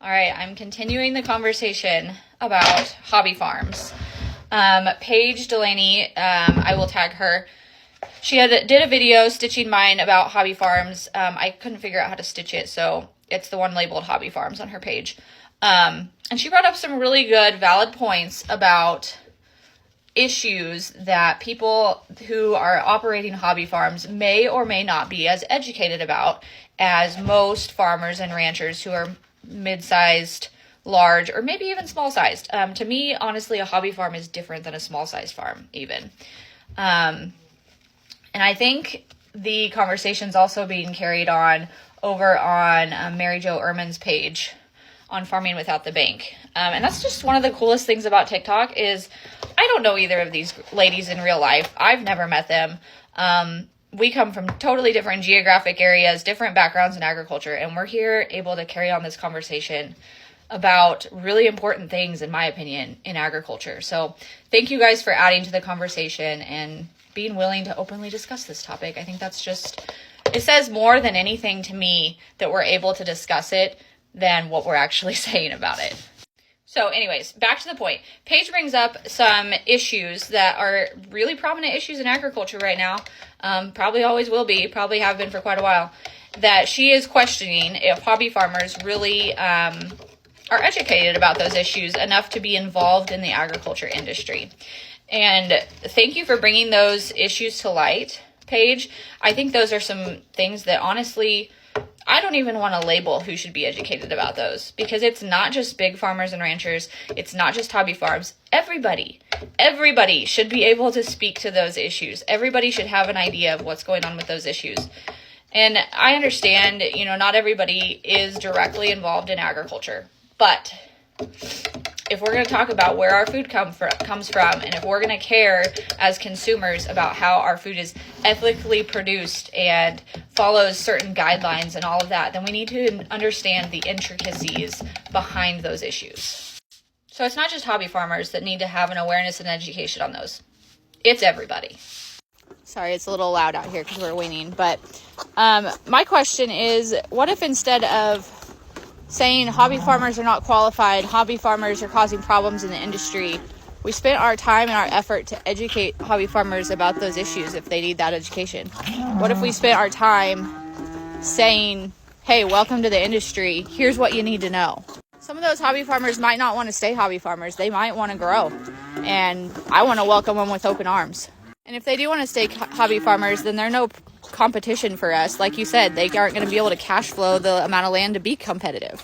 All right, I'm continuing the conversation about hobby farms. Paige Delaney, I will tag her. She did a video stitching mine about hobby farms. I couldn't figure out how to stitch it, so it's the one labeled hobby farms on her page. And she brought up some really good, valid points about issues that people who are operating hobby farms may or may not be as educated about as most farmers and ranchers who are mid-sized, large, or maybe even small-sized. To me, honestly, a hobby farm is different than a small-sized farm, even. And I think the conversation's also being carried on over on Mary Jo Ehrman's page on Farming Without the Bank. And that's just one of the coolest things about TikTok is I don't know either of these ladies in real life. I've never met them. We come from totally different geographic areas, different backgrounds in agriculture, and we're here able to carry on this conversation about really important things, in my opinion, in agriculture. So thank you guys for adding to the conversation and being willing to openly discuss this topic. I think that's just, it says more than anything to me that we're able to discuss it than what we're actually saying about it. So anyways, back to the point. Paige brings up some issues that are really prominent issues in agriculture right now. Probably always will be, probably have been for quite a while, that she is questioning if hobby farmers really are educated about those issues enough to be involved in the agriculture industry. And thank you for bringing those issues to light, Paige. I think those are some things that honestly, I don't even want to label who should be educated about those, because it's not just big farmers and ranchers. It's not just hobby farms. Everybody should be able to speak to those issues. Everybody should have an idea of what's going on with those issues. And I understand, not everybody is directly involved in agriculture, but if we're going to talk about where our food comes from, and if we're going to care as consumers about how our food is ethically produced and follows certain guidelines and all of that, then we need to understand the intricacies behind those issues. So it's not just hobby farmers that need to have an awareness and education on those. It's everybody. Sorry, it's a little loud out here because we're waiting. But my question is, what if instead of saying hobby farmers are not qualified, hobby farmers are causing problems in the industry, we spent our time and our effort to educate hobby farmers about those issues if they need that education? What if we spent our time saying, hey, welcome to the industry, here's what you need to know? Some of those hobby farmers might not want to stay hobby farmers. They might want to grow, and I want to welcome them with open arms. And if they do want to stay hobby farmers, then they're no competition for us. Like you said, they aren't going to be able to cash flow the amount of land to be competitive.